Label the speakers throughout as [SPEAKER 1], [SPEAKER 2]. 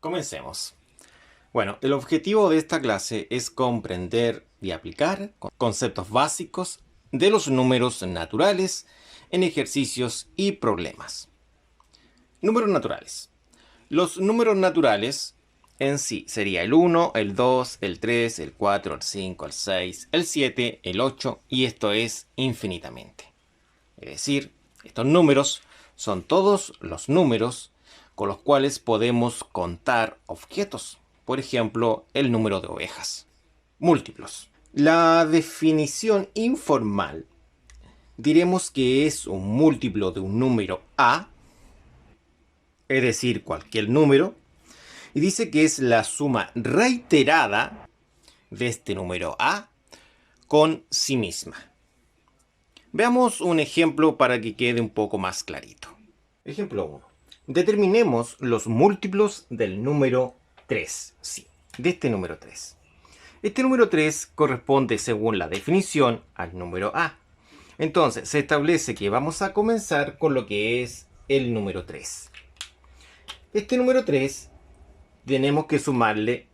[SPEAKER 1] Comencemos. Bueno, el objetivo de esta clase es comprender y aplicar conceptos básicos de los números naturales en ejercicios y problemas. Números naturales. Los números naturales en sí sería el 1, el 2, el 3, el 4, el 5, el 6, el 7, el 8 y esto es infinitamente. Es decir, estos números son todos los números con los cuales podemos contar objetos. Por ejemplo, el número de ovejas. Múltiplos. La definición informal diremos que es un múltiplo de un número A, es decir, cualquier número, y dice que es la suma reiterada de este número A con sí misma. Veamos un ejemplo para que quede un poco más clarito. Ejemplo 1. Determinemos los múltiplos del número 3. Sí, de este número 3. Este número 3 corresponde, según la definición, al número A. Entonces, se establece que vamos a comenzar con lo que es el número 3. Este número 3 tenemos que sumarle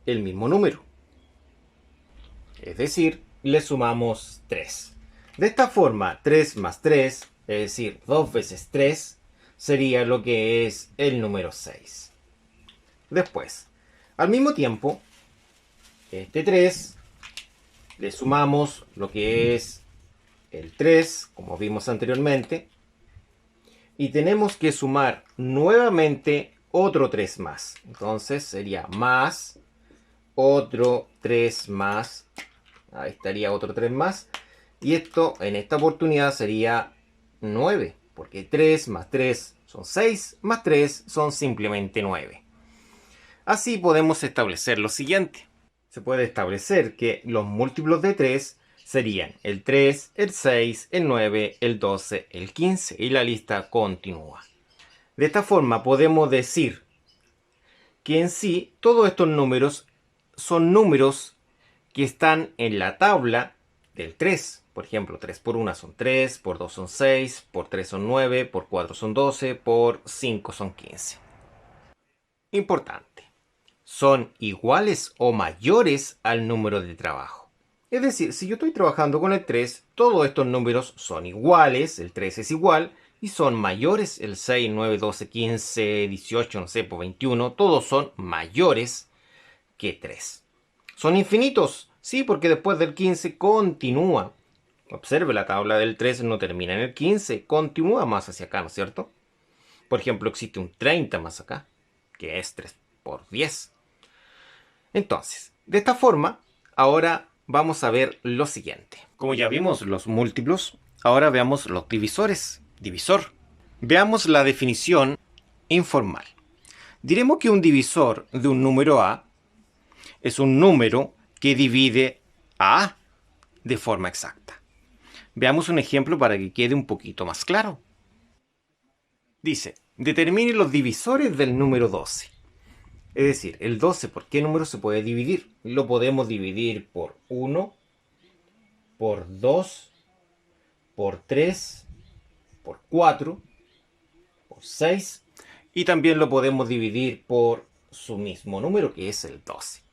[SPEAKER 1] el mismo número. Es decir, le sumamos 3. De esta forma, 3 más 3, es decir, 2 veces 3, sería lo que es el número 6. Después, al mismo tiempo, este 3 le sumamos lo que es el 3, como vimos anteriormente, y tenemos que sumar nuevamente otro 3 más. Entonces sería más otro 3 más. Ahí estaría otro 3 más. Y esto en esta oportunidad sería 9. Porque 3 más 3 son 6, más 3 son simplemente 9. Así podemos establecer lo siguiente. Se puede establecer que los múltiplos de 3 serían el 3, el 6, el 9, el 12, el 15 y la lista continúa. De esta forma podemos decir que en sí todos estos números son números que están en la tabla del 3. Por ejemplo, 3 por 1 son 3, por 2 son 6, por 3 son 9, por 4 son 12, por 5 son 15. Importante. Son iguales o mayores al número de trabajo. Es decir, si yo estoy trabajando con el 3, todos estos números son iguales, el 3 es igual, y son mayores, el 6, 9, 12, 15, 18, no sé, por 21, todos son mayores que 3. ¿Son infinitos? Sí, porque después del 15 continúa. Observe, la tabla del 3 no termina en el 15, continúa más hacia acá, ¿no es cierto? Por ejemplo, existe un 30 más acá, que es 3 por 10. Entonces, de esta forma, ahora vamos a ver lo siguiente. Como ya vimos los múltiplos, ahora veamos los divisores. Divisor. Veamos la definición informal. Diremos que un divisor de un número A es un número que divide a A de forma exacta. Veamos un ejemplo para que quede un poquito más claro. Dice, determine los divisores del número 12. Es decir, el 12, ¿por qué número se puede dividir? Lo podemos dividir por 1, por 2, por 3, por 4, por 6. Y también lo podemos dividir por su mismo número, que es el 12.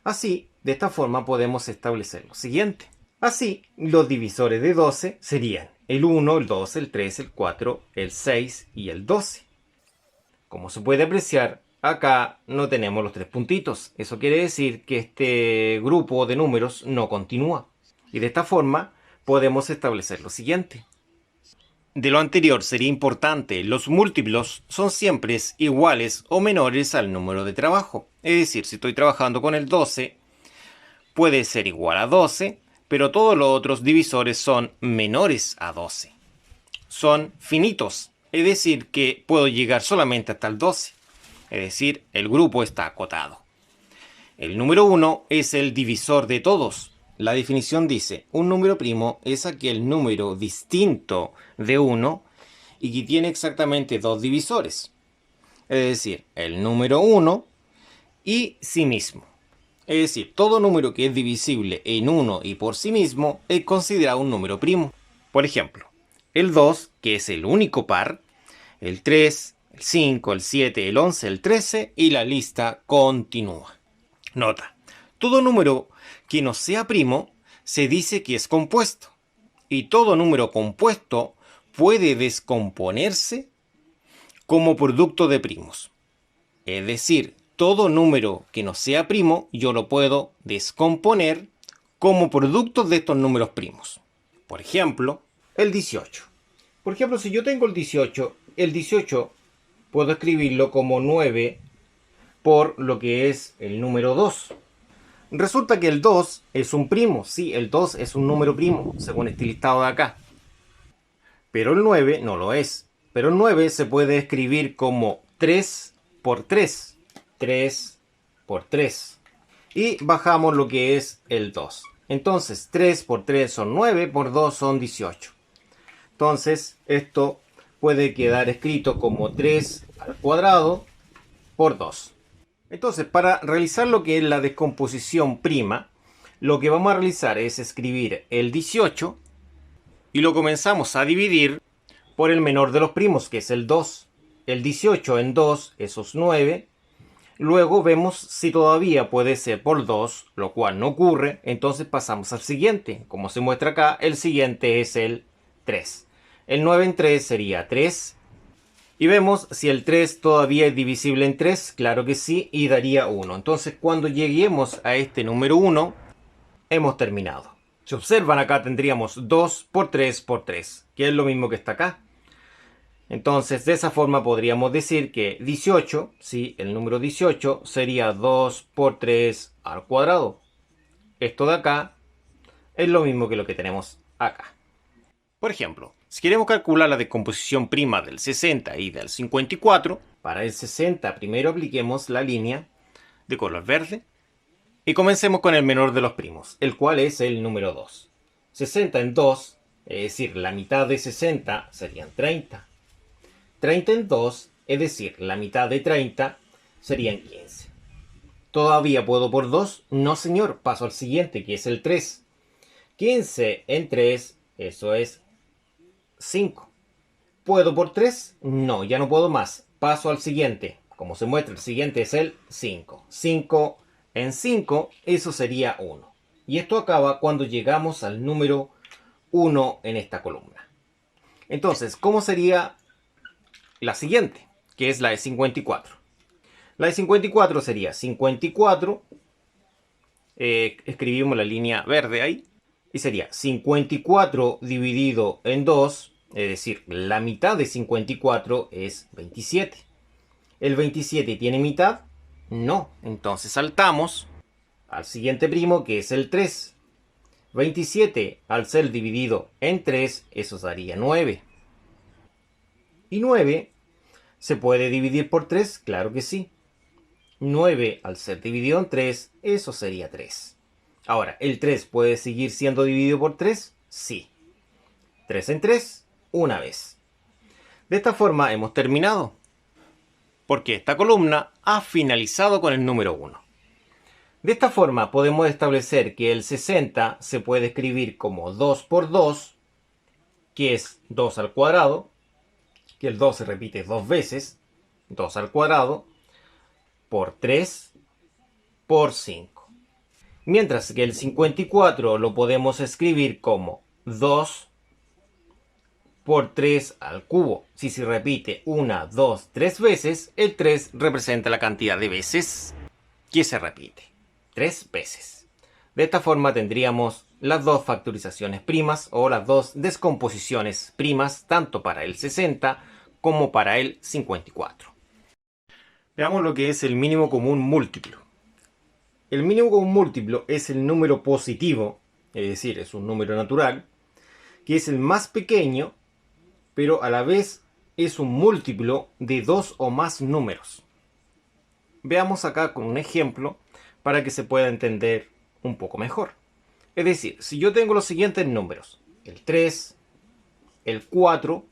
[SPEAKER 1] Así, de esta forma podemos establecer lo siguiente. Así, los divisores de 12 serían el 1, el 2, el 3, el 4, el 6 y el 12. Como se puede apreciar, acá no tenemos los 3 puntitos. Eso quiere decir que este grupo de números no continúa. Y de esta forma podemos establecer lo siguiente. De lo anterior sería importante, los múltiplos son siempre iguales o menores al número de trabajo. Es decir, si estoy trabajando con el 12, puede ser igual a 12, pero todos los otros divisores son menores a 12. Son finitos, es decir, que puedo llegar solamente hasta el 12. Es decir, el grupo está acotado. El número 1 es el divisor de todos. La definición dice, un número primo es aquel número distinto de 1 y que tiene exactamente dos divisores. Es decir, el número 1 y sí mismo. Es decir, todo número que es divisible en 1 y por sí mismo es considerado un número primo. Por ejemplo, el 2, que es el único par, el 3, el 5, el 7, el 11, el 13 y la lista continúa. Nota, todo número que no sea primo se dice que es compuesto y todo número compuesto puede descomponerse como producto de primos. Es decir, todo número que no sea primo yo lo puedo descomponer como producto de estos números primos. Por ejemplo, el 18. Por ejemplo, si yo tengo el 18 puedo escribirlo como 9 por lo que es el número 2. Resulta que el 2 es un primo, sí, el 2 es un número primo, según este listado de acá. Pero el 9 no lo es. Pero el 9 se puede escribir como 3 por 3. 3 por 3. Y bajamos lo que es el 2. Entonces 3 por 3 son 9, por 2 son 18. Entonces esto puede quedar escrito como 3 al cuadrado por 2. Entonces, para realizar lo que es la descomposición prima, lo que vamos a realizar es escribir el 18 y lo comenzamos a dividir por el menor de los primos, que es el 2. El 18 en 2, eso es 9. Luego vemos si todavía puede ser por 2, lo cual no ocurre. Entonces pasamos al siguiente. Como se muestra acá, el siguiente es el 3. El 9 en 3 sería 3. Y vemos si el 3 todavía es divisible en 3. Claro que sí, y daría 1. Entonces cuando lleguemos a este número 1, hemos terminado. Si observan acá tendríamos 2 por 3 por 3, que es lo mismo que está acá. Entonces de esa forma podríamos decir que 18, sí, el número 18 sería 2 por 3 al cuadrado. Esto de acá es lo mismo que lo que tenemos acá. Por ejemplo, si queremos calcular la descomposición prima del 60 y del 54, para el 60 primero apliquemos la línea de color verde y comencemos con el menor de los primos, el cual es el número 2. 60 en 2, es decir, la mitad de 60 serían 30. 30 en 2, es decir, la mitad de 30 serían 15. ¿Todavía puedo por 2? No, señor, paso al siguiente, que es el 3. 15 en 3, eso es 5. ¿Puedo por 3? No, ya no puedo más. Paso al siguiente. Como se muestra, el siguiente es el 5. 5 en 5, eso sería 1. Y esto acaba cuando llegamos al número 1 en esta columna. Entonces, ¿cómo sería la siguiente? Que es la de 54. La de 54 sería 54. Escribimos la línea verde ahí. Y sería 54 dividido en 2. Es decir, la mitad de 54 es 27. ¿El 27 tiene mitad? No. Entonces saltamos al siguiente primo, que es el 3. 27 al ser dividido en 3, eso daría 9. ¿Y 9 se puede dividir por 3? Claro que sí. 9 al ser dividido en 3, eso sería 3. Ahora, ¿el 3 puede seguir siendo dividido por 3? Sí. 3 en 3, una vez. De esta forma hemos terminado, porque esta columna ha finalizado con el número 1. De esta forma podemos establecer que el 60 se puede escribir como 2 por 2, que es 2 al cuadrado, que el 2 se repite dos veces, 2 al cuadrado, por 3, por 5. Mientras que el 54 lo podemos escribir como 2 por 3 al cubo. Si se repite 1, 2, 3 veces, el 3 representa la cantidad de veces que se repite. 3 veces. De esta forma tendríamos las dos factorizaciones primas o las dos descomposiciones primas, tanto para el 60 como para el 54. Veamos lo que es el mínimo común múltiplo. El mínimo común múltiplo es el número positivo, es decir, es un número natural, que es el más pequeño, pero a la vez es un múltiplo de dos o más números. Veamos acá con un ejemplo para que se pueda entender un poco mejor. Es decir, si yo tengo los siguientes números, el 3, el 4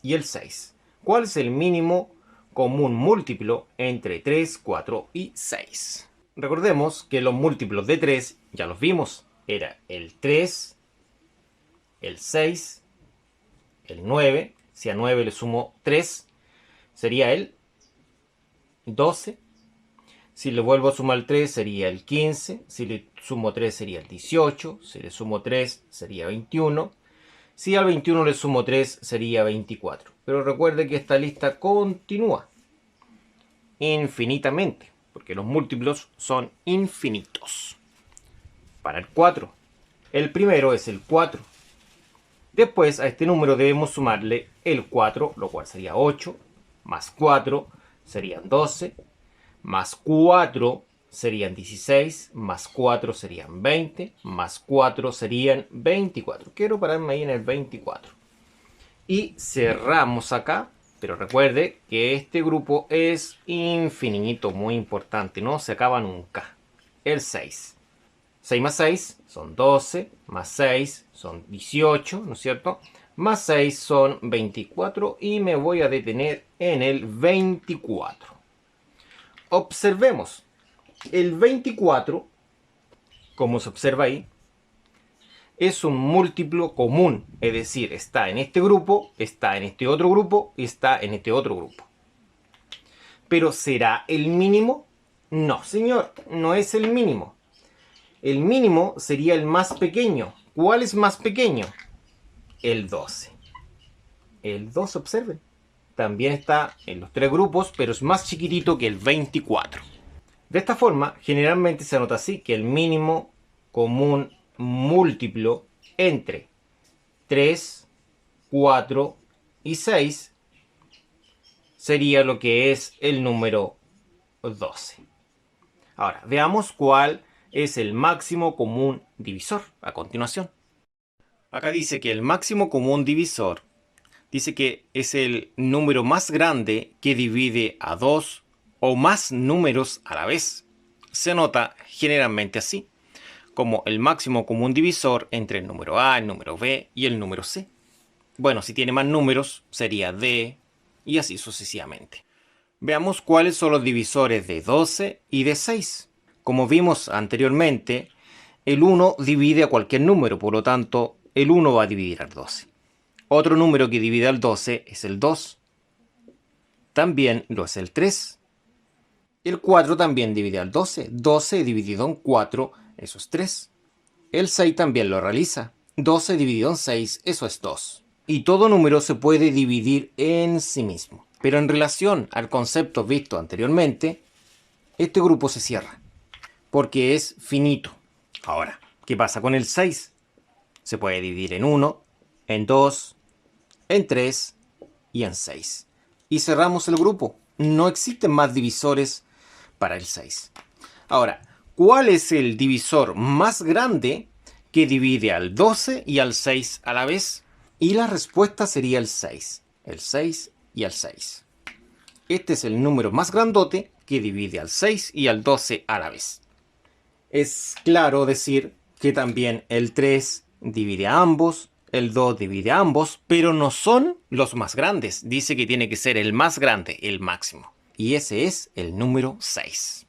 [SPEAKER 1] y el 6, ¿cuál es el mínimo común múltiplo entre 3, 4 y 6? Recordemos que los múltiplos de 3 ya los vimos. Era el 3, el 6, el 9. Si a 9 le sumo 3, sería el 12. Si le vuelvo a sumar el 3 sería el 15. Si le sumo 3 sería el 18. Si le sumo 3 sería 21. Si al 21 le sumo 3 sería 24. Pero recuerde que esta lista continúa infinitamente, porque los múltiplos son infinitos. Para el 4, el primero es el 4. Después a este número debemos sumarle el 4, lo cual sería 8, más 4 serían 12, más 4 serían 16, más 4 serían 20, más 4 serían 24. Quiero pararme ahí en el 24. Y cerramos acá, pero recuerde que este grupo es infinito, muy importante, no se acaba nunca. El 6. 6 más 6 son 12, más 6 son 18, ¿no es cierto? Más 6 son 24 y me voy a detener en el 24. Observemos, el 24, como se observa ahí, es un múltiplo común, es decir, está en este grupo, está en este otro grupo y está en este otro grupo. ¿Pero será el mínimo? No, señor, no es el mínimo. El mínimo sería el más pequeño. ¿Cuál es más pequeño? El 12. El 12, observen. También está en los tres grupos, pero es más chiquitito que el 24. De esta forma, generalmente se anota así, que el mínimo común múltiplo entre 3, 4 y 6 sería lo que es el número 12. Ahora, veamos cuál es el máximo común divisor a continuación. Acá dice que el máximo común divisor dice que es el número más grande que divide a dos o más números a la vez. Se anota generalmente así, como el máximo común divisor entre el número A, el número B y el número C. Bueno, si tiene más números sería D y así sucesivamente. Veamos cuáles son los divisores de 12 y de 6. Como vimos anteriormente, el 1 divide a cualquier número, por lo tanto, el 1 va a dividir al 12. Otro número que divide al 12 es el 2. También lo es el 3. El 4 también divide al 12. 12 dividido en 4, eso es 3. El 6 también lo realiza. 12 dividido en 6, eso es 2. Y todo número se puede dividir en sí mismo. Pero en relación al concepto visto anteriormente, este grupo se cierra, porque es finito. Ahora, ¿qué pasa con el 6? Se puede dividir en 1, en 2, en 3 y en 6. Y cerramos el grupo. No existen más divisores para el 6. Ahora, ¿cuál es el divisor más grande que divide al 12 y al 6 a la vez? Y la respuesta sería el 6. El 6 y el 6. Este es el número más grandote que divide al 6 y al 12 a la vez. Es claro decir que también el 3 divide a ambos, el 2 divide a ambos, pero no son los más grandes. Dice que tiene que ser el más grande, el máximo. Y ese es el número 6.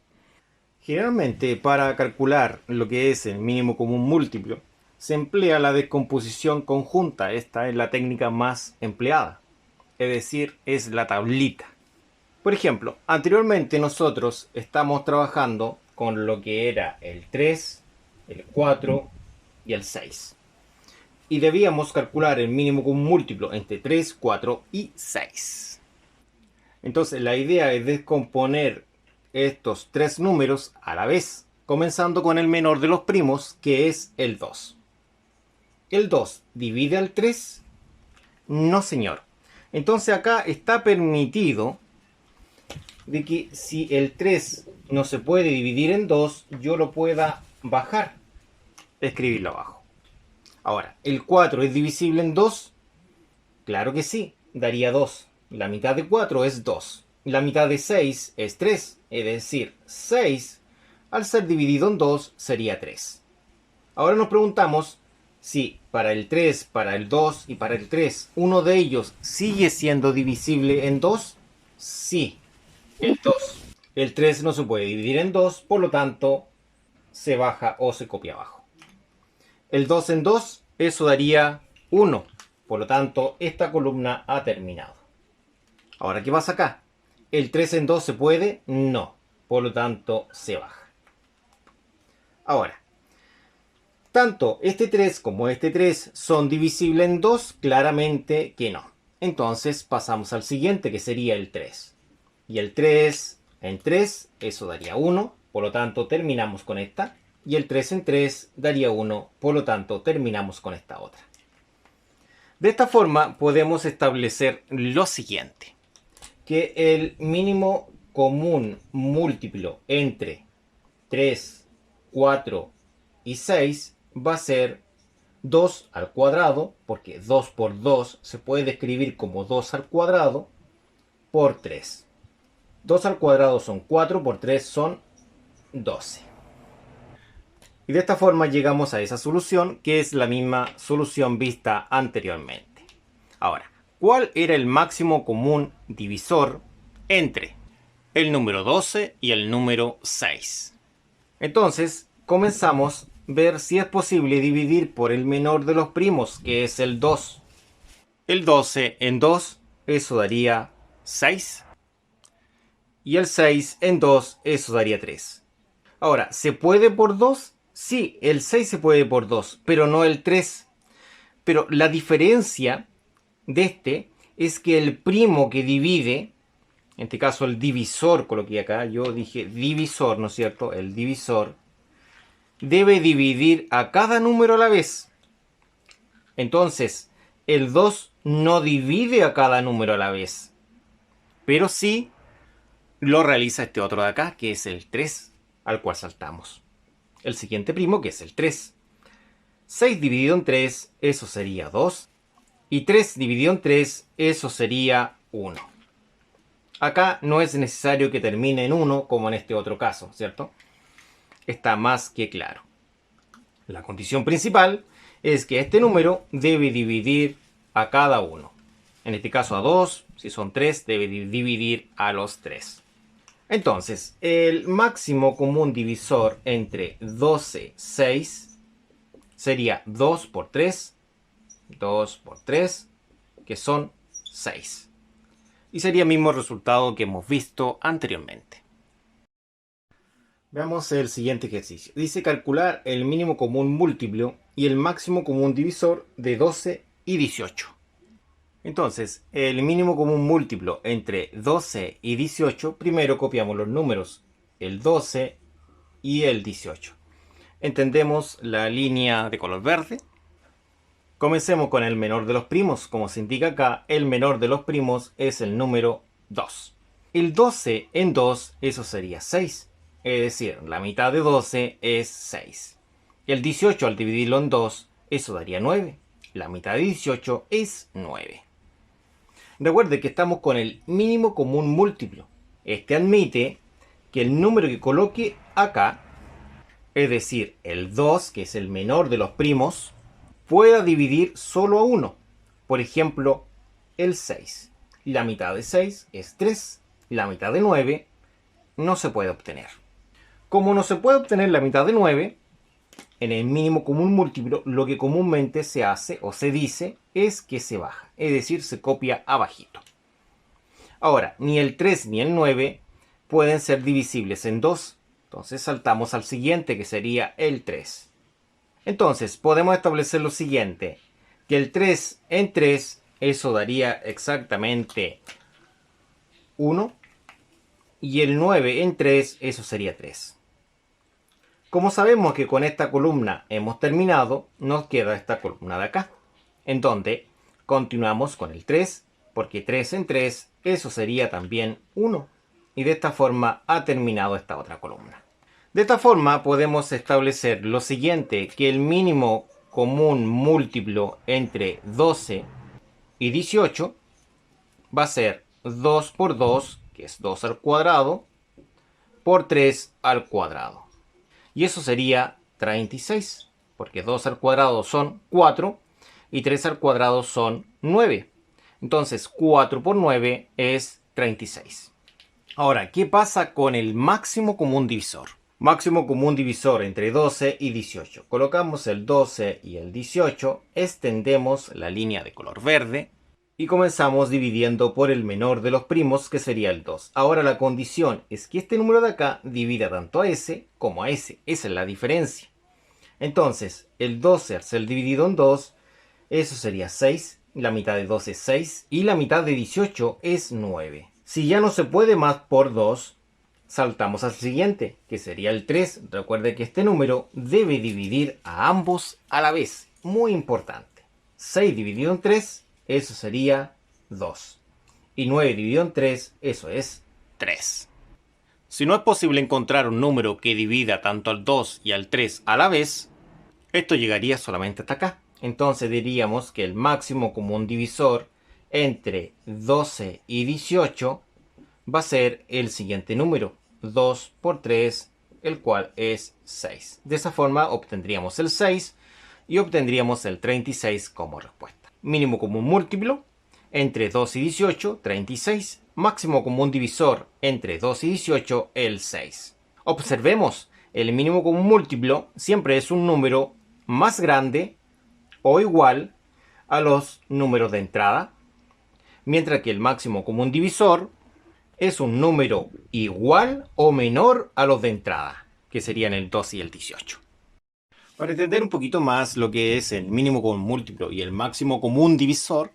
[SPEAKER 1] Generalmente, para calcular lo que es el mínimo común múltiplo, se emplea la descomposición conjunta. Esta es la técnica más empleada. Es decir, es la tablita. Por ejemplo, anteriormente nosotros estamos trabajando con lo que era el 3, el 4 y el 6. Y debíamos calcular el mínimo común múltiplo entre 3, 4 y 6. Entonces la idea es descomponer estos tres números a la vez, comenzando con el menor de los primos, que es el 2. ¿El 2 divide al 3? No, señor. Entonces acá está permitido de que si el 3 no se puede dividir en 2, yo lo pueda bajar, escribirlo abajo. Ahora, ¿el 4 es divisible en 2? Claro que sí, daría 2. La mitad de 4 es 2. La mitad de 6 es 3, es decir, 6 al ser dividido en 2 sería 3. Ahora nos preguntamos si para el 3, para el 2 y para el 3, uno de ellos sigue siendo divisible en 2. Sí, el 2. El 3 no se puede dividir en 2, por lo tanto se baja o se copia abajo. El 2 en 2, eso daría 1. Por lo tanto, esta columna ha terminado. Ahora, ¿qué pasa acá? ¿El 3 en 2 se puede? No. Por lo tanto, se baja. Ahora, tanto este 3 como este 3 son divisibles en 2, claramente que no. Entonces pasamos al siguiente, que sería el 3. Y el 3 en 3, eso daría 1, por lo tanto terminamos con esta. Y el 3 en 3 daría 1, por lo tanto terminamos con esta otra. De esta forma podemos establecer lo siguiente, que el mínimo común múltiplo entre 3, 4 y 6 va a ser 2 al cuadrado, porque 2 por 2 se puede escribir como 2 al cuadrado, por 3. 2 al cuadrado son 4, por 3 son 12. Y de esta forma llegamos a esa solución, que es la misma solución vista anteriormente. Ahora, ¿cuál era el máximo común divisor entre el número 12 y el número 6? Entonces, comenzamos a ver si es posible dividir por el menor de los primos, que es el 2. El 12 en 2, eso daría 6. Y el 6 en 2, eso daría 3. Ahora, ¿se puede por 2? Sí, el 6 se puede por 2, pero no el 3. Pero la diferencia de este es que el primo que divide, en este caso el divisor, coloqué acá, yo dije divisor, ¿no es cierto? El divisor debe dividir a cada número a la vez. Entonces, el 2 no divide a cada número a la vez, pero sí lo realiza este otro de acá, que es el 3, al cual saltamos. El siguiente primo, que es el 3. 6 dividido en 3, eso sería 2. Y 3 dividido en 3, eso sería 1. Acá no es necesario que termine en 1, como en este otro caso, ¿cierto? Está más que claro. La condición principal es que este número debe dividir a cada uno. En este caso a 2, si son 3, debe dividir a los 3. Entonces, el máximo común divisor entre 12 y 6 sería 2 por 3, 2 por 3, que son 6. Y sería el mismo resultado que hemos visto anteriormente. Veamos el siguiente ejercicio. Dice calcular el mínimo común múltiplo y el máximo común divisor de 12 y 18. Entonces, el mínimo común múltiplo entre 12 y 18, primero copiamos los números, el 12 y el 18. Entendemos la línea de color verde. Comencemos con el menor de los primos. Como se indica acá, el menor de los primos es el número 2. El 12 en 2, eso sería 6. Es decir, la mitad de 12 es 6. El 18 al dividirlo en 2, eso daría 9. La mitad de 18 es 9. Recuerde que estamos con el mínimo común múltiplo. Este admite que el número que coloque acá, es decir, el 2, que es el menor de los primos, pueda dividir solo a 1. Por ejemplo, el 6. La mitad de 6 es 3. La mitad de 9 no se puede obtener. Como no se puede obtener la mitad de 9, en el mínimo común múltiplo, lo que comúnmente se hace o se dice es que se baja, es decir, se copia abajito. Ahora, ni el 3 ni el 9 pueden ser divisibles en 2, entonces saltamos al siguiente, que sería el 3. Entonces, podemos establecer lo siguiente, que el 3 en 3, eso daría exactamente 1, y el 9 en 3, eso sería 3. Como sabemos que con esta columna hemos terminado, nos queda esta columna de acá, en donde continuamos con el 3, porque 3 en 3, eso sería también 1. Y de esta forma ha terminado esta otra columna. De esta forma podemos establecer lo siguiente, que el mínimo común múltiplo entre 12 y 18 va a ser 2 por 2, que es 2 al cuadrado, por 3 al cuadrado. Y eso sería 36, porque 2 al cuadrado son 4 y 3 al cuadrado son 9. Entonces 4 por 9 es 36. Ahora, ¿qué pasa con el máximo común divisor? Máximo común divisor entre 12 y 18. Colocamos el 12 y el 18, extendemos la línea de color verde Y comenzamos dividiendo por el menor de los primos, que sería el 2. Ahora la condición es que este número de acá divida tanto a S como a S. Esa es la diferencia. Entonces, el 12 al ser dividido en 2, eso sería 6. La mitad de 2 es 6. Y la mitad de 18 es 9. Si ya no se puede más por 2, saltamos al siguiente, que sería el 3. Recuerde que este número debe dividir a ambos a la vez. Muy importante. 6 dividido en 3, eso sería 2. Y 9 dividido en 3, eso es 3. Si no es posible encontrar un número que divida tanto al 2 y al 3 a la vez, esto llegaría solamente hasta acá. Entonces diríamos que el máximo común divisor entre 12 y 18 va a ser el siguiente número, 2 por 3, el cual es 6. De esa forma obtendríamos el 6 y obtendríamos el 36 como respuesta. Mínimo común múltiplo entre 2 y 18, 36. Máximo común divisor entre 2 y 18, el 6. Observemos, el mínimo común múltiplo siempre es un número más grande o igual a los números de entrada, mientras que el máximo común divisor es un número igual o menor a los de entrada, que serían el 2 y el 18. Para entender un poquito más lo que es el mínimo común múltiplo y el máximo común divisor,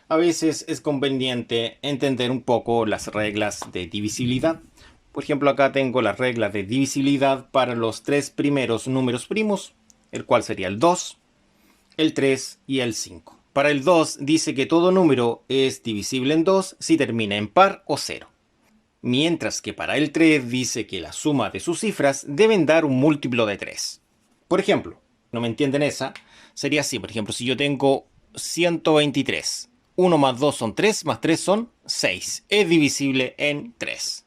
[SPEAKER 1] a veces es conveniente entender un poco las reglas de divisibilidad. Por ejemplo, acá tengo las reglas de divisibilidad para los tres primeros números primos, el cual sería el 2, el 3 y el 5. Para el 2 dice que todo número es divisible en 2 si termina en par o 0. Mientras que para el 3 dice que la suma de sus cifras deben dar un múltiplo de 3. Por ejemplo, no me entienden esa, sería así. Por ejemplo, si yo tengo 123, 1 más 2 son 3, más 3 son 6. Es divisible en 3.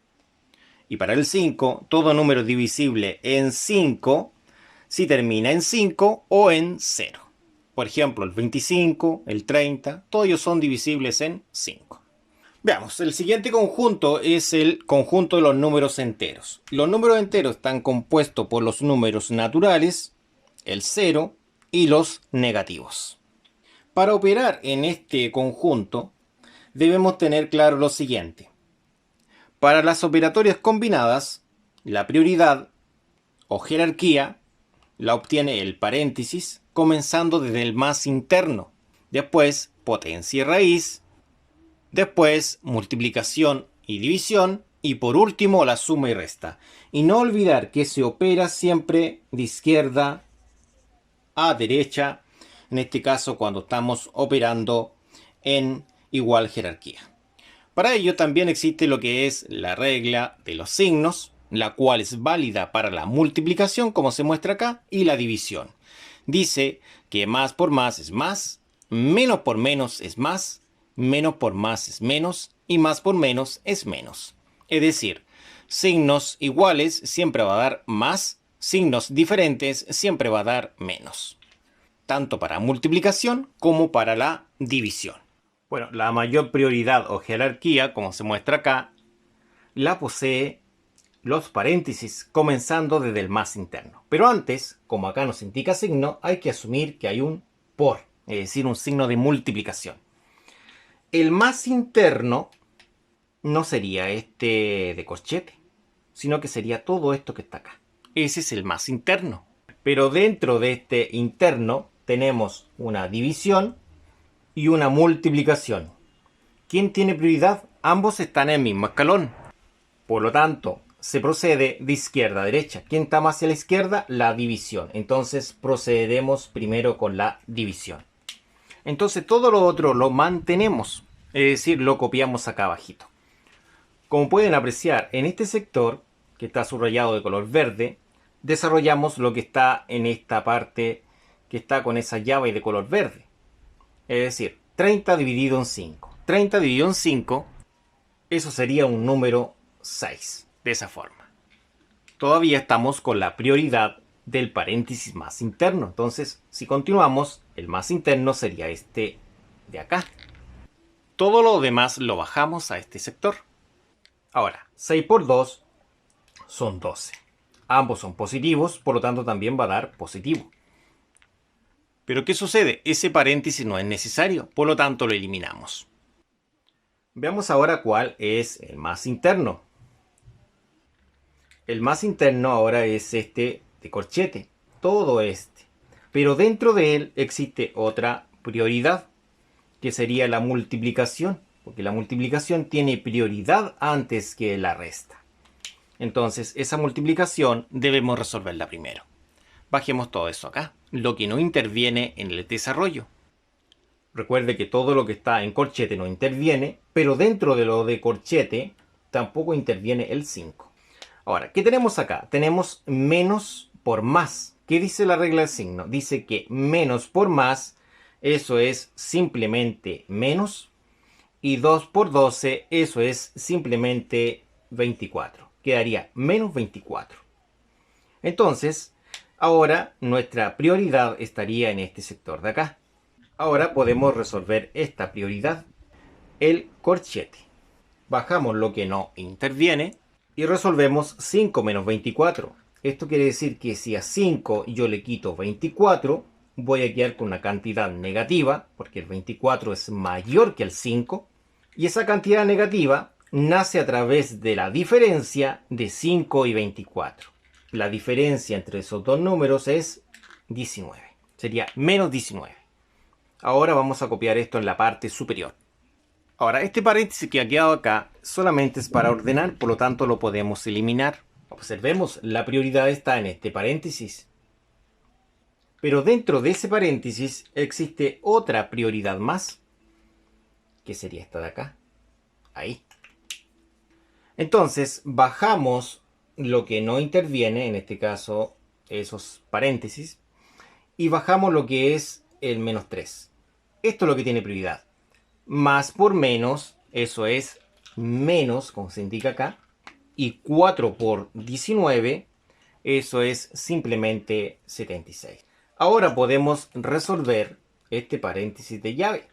[SPEAKER 1] Y para el 5, todo número divisible en 5 si termina en 5 o en 0. Por ejemplo, el 25, el 30, todos ellos son divisibles en 5. Veamos, el siguiente conjunto es el conjunto de los números enteros. Los números enteros están compuestos por los números naturales, el 0 y los negativos. Para operar en este conjunto, debemos tener claro lo siguiente. Para las operatorias combinadas, la prioridad o jerarquía la obtiene el paréntesis, comenzando desde el más interno, después potencia y raíz, después multiplicación y división, y por último la suma y resta. Y no olvidar que se opera siempre de izquierda a derecha, en este caso cuando estamos operando en igual jerarquía. Para ello también existe lo que es la regla de los signos, la cual es válida para la multiplicación, como se muestra acá, y la división. Dice que más por más es más, menos por menos es más, menos por más es menos, y más por menos es menos. Es decir, signos iguales siempre va a dar más, signos diferentes siempre va a dar menos. Tanto para multiplicación como para la división. Bueno, la mayor prioridad o jerarquía, como se muestra acá, la posee los paréntesis, comenzando desde el más interno. Pero antes, como acá nos indica signo, hay que asumir que hay un por, es decir, un signo de multiplicación. El más interno no sería este de corchete, sino que sería todo esto que está acá. Ese es el más interno. Pero dentro de este interno tenemos una división y una multiplicación. ¿Quién tiene prioridad? Ambos están en el mismo escalón. Por lo tanto, se procede de izquierda a derecha. ¿Quién está más hacia la izquierda? La división. Entonces procederemos primero con la división. Entonces todo lo otro lo mantenemos. Es decir, lo copiamos acá abajito. Como pueden apreciar, en este sector, que está subrayado de color verde, desarrollamos lo que está en esta parte que está con esa llave de color verde. Es decir, 30 dividido en 5. 30 dividido en 5, eso sería un número 6. De esa forma. Todavía estamos con la prioridad del paréntesis más interno. Entonces, si continuamos, el más interno sería este de acá. Todo lo demás lo bajamos a este sector. Ahora, 6 por 2 son 12. Ambos son positivos, por lo tanto también va a dar positivo. Pero ¿qué sucede? Ese paréntesis no es necesario, por lo tanto lo eliminamos. Veamos ahora cuál es el más interno. El más interno ahora es este de corchete, todo este. Pero dentro de él existe otra prioridad, que sería la multiplicación, porque la multiplicación tiene prioridad antes que la resta. Entonces, esa multiplicación debemos resolverla primero. Bajemos todo eso acá, lo que no interviene en el desarrollo. Recuerde que todo lo que está en corchete no interviene, pero dentro de lo de corchete tampoco interviene el 5. Ahora, ¿qué tenemos acá? Tenemos menos por más. ¿Qué dice la regla del signo? Dice que menos por más, eso es simplemente menos. Y 2 por 12, eso es simplemente 24. Quedaría menos 24. Entonces, ahora nuestra prioridad estaría en este sector de acá. Ahora podemos resolver esta prioridad, el corchete. Bajamos lo que no interviene y resolvemos 5 menos 24. Esto quiere decir que si a 5 yo le quito 24, voy a quedar con una cantidad negativa, porque el 24 es mayor que el 5. Y esa cantidad negativa nace a través de la diferencia de 5 y 24. La diferencia entre esos dos números es 19. Sería menos 19. Ahora vamos a copiar esto en la parte superior. Ahora, este paréntesis que ha quedado acá solamente es para ordenar, por lo tanto lo podemos eliminar. Observemos, la prioridad está en este paréntesis. Pero dentro de ese paréntesis existe otra prioridad más, que sería esta de acá. Ahí. Entonces, bajamos lo que no interviene, en este caso esos paréntesis, y bajamos lo que es el menos 3. Esto es lo que tiene prioridad. Más por menos, eso es menos, como se indica acá, y 4 por 19, eso es simplemente 76. Ahora podemos resolver este paréntesis de llave.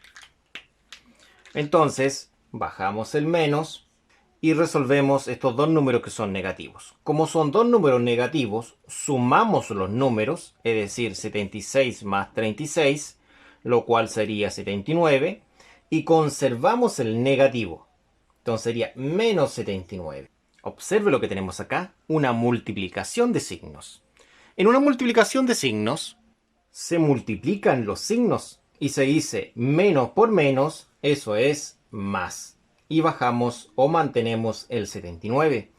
[SPEAKER 1] Entonces, bajamos el menos y resolvemos estos dos números que son negativos. Como son dos números negativos, sumamos los números, es decir, 76 más 36, lo cual sería 79, y conservamos el negativo. Entonces sería menos 79. Observe lo que tenemos acá, una multiplicación de signos. En una multiplicación de signos, se multiplican los signos y se dice menos por menos, eso es más. Y bajamos o mantenemos el 79.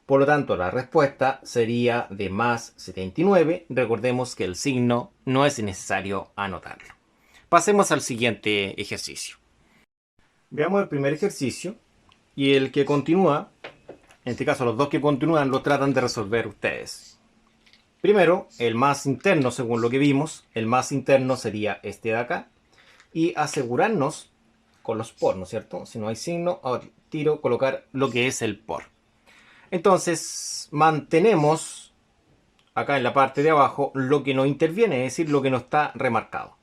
[SPEAKER 1] Por lo tanto, la respuesta sería de más 79. Recordemos que el signo no es necesario anotarlo. Pasemos al siguiente ejercicio. Veamos el primer ejercicio y el que continúa. En este caso, los dos que continúan lo tratan de resolver ustedes. Primero, el más interno, según lo que vimos, el más interno sería este de acá. Y asegurarnos con los por, ¿no es cierto? Si no hay signo, al tiro colocar lo que es el por. Entonces, mantenemos acá en la parte de abajo lo que no interviene, es decir, lo que no está remarcado.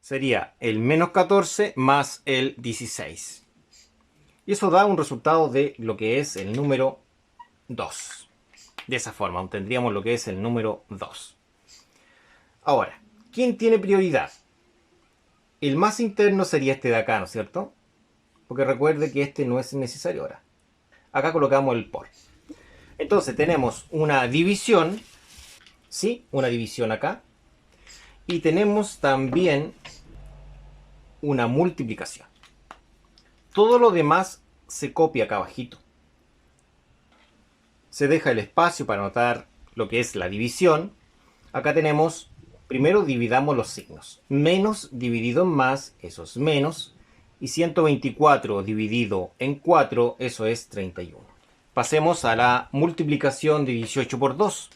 [SPEAKER 1] Sería el menos 14 más el 16. Y eso da un resultado de lo que es el número 2. De esa forma obtendríamos lo que es el número 2. Ahora, ¿quién tiene prioridad? El más interno sería este de acá, ¿no es cierto? Porque recuerde que este no es necesario ahora. Acá colocamos el por. Entonces tenemos una división, ¿sí? Una división acá. Y tenemos también una multiplicación. Todo lo demás se copia acá abajito. Se deja el espacio para anotar lo que es la división. Acá tenemos, primero dividamos los signos. Menos dividido en más, eso es menos. Y 124 dividido en 4, eso es 31. Pasemos a la multiplicación de 18 por 2.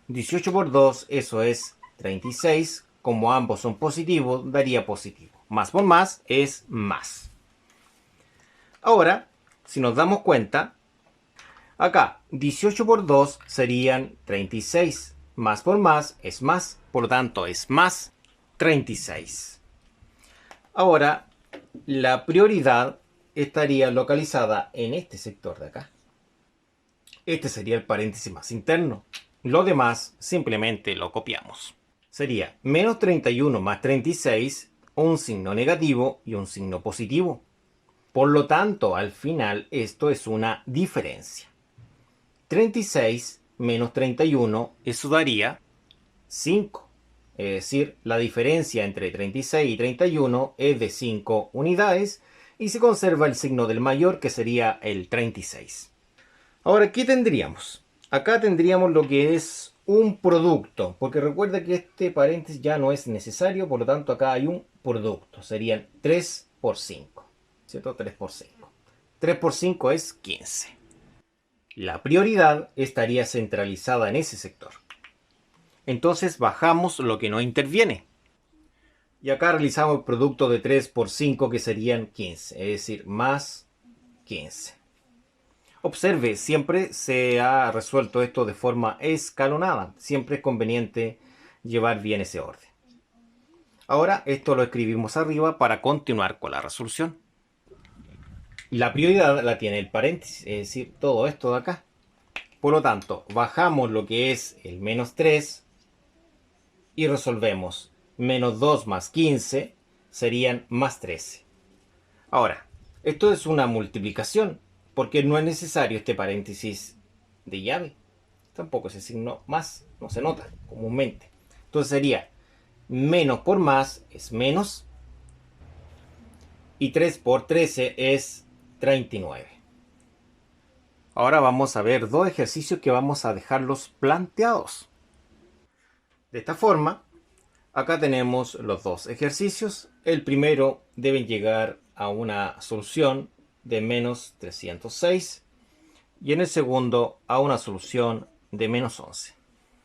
[SPEAKER 1] 18 por 2, eso es 36. Como ambos son positivos, daría positivo. Más por más es más. Ahora, si nos damos cuenta, acá 18 por 2 serían 36. Más por más es más. Por lo tanto, es más 36. Ahora, la prioridad estaría localizada en este sector de acá. Este sería el paréntesis más interno. Lo demás simplemente lo copiamos. Sería menos 31 más 36, un signo negativo y un signo positivo. Por lo tanto, al final esto es una diferencia. 36 menos 31, eso daría 5. Es decir, la diferencia entre 36 y 31 es de 5 unidades y se conserva el signo del mayor, que sería el 36. Ahora, ¿qué tendríamos? Acá tendríamos lo que es un producto, porque recuerda que este paréntesis ya no es necesario, por lo tanto acá hay un producto. Serían 3 por 5, ¿cierto? 3 por 5. 3 por 5 es 15. La prioridad estaría centralizada en ese sector. Entonces bajamos lo que no interviene. Y acá realizamos el producto de 3 por 5, que serían 15, es decir, más 15. Observe, siempre se ha resuelto esto de forma escalonada. Siempre es conveniente llevar bien ese orden. Ahora esto lo escribimos arriba para continuar con la resolución. La prioridad la tiene el paréntesis, es decir, todo esto de acá. Por lo tanto, bajamos lo que es el menos 3 y resolvemos. Menos 2 más 15 serían más 13. Ahora, esto es una multiplicación, porque no es necesario este paréntesis de llave. Tampoco ese signo más, no se nota comúnmente. Entonces sería menos por más es menos, y 3 por 13 es 39. Ahora vamos a ver dos ejercicios que vamos a dejarlos planteados. De esta forma, acá tenemos los dos ejercicios. El primero deben llegar a una solución de menos 306 y en el segundo a una solución de menos 11.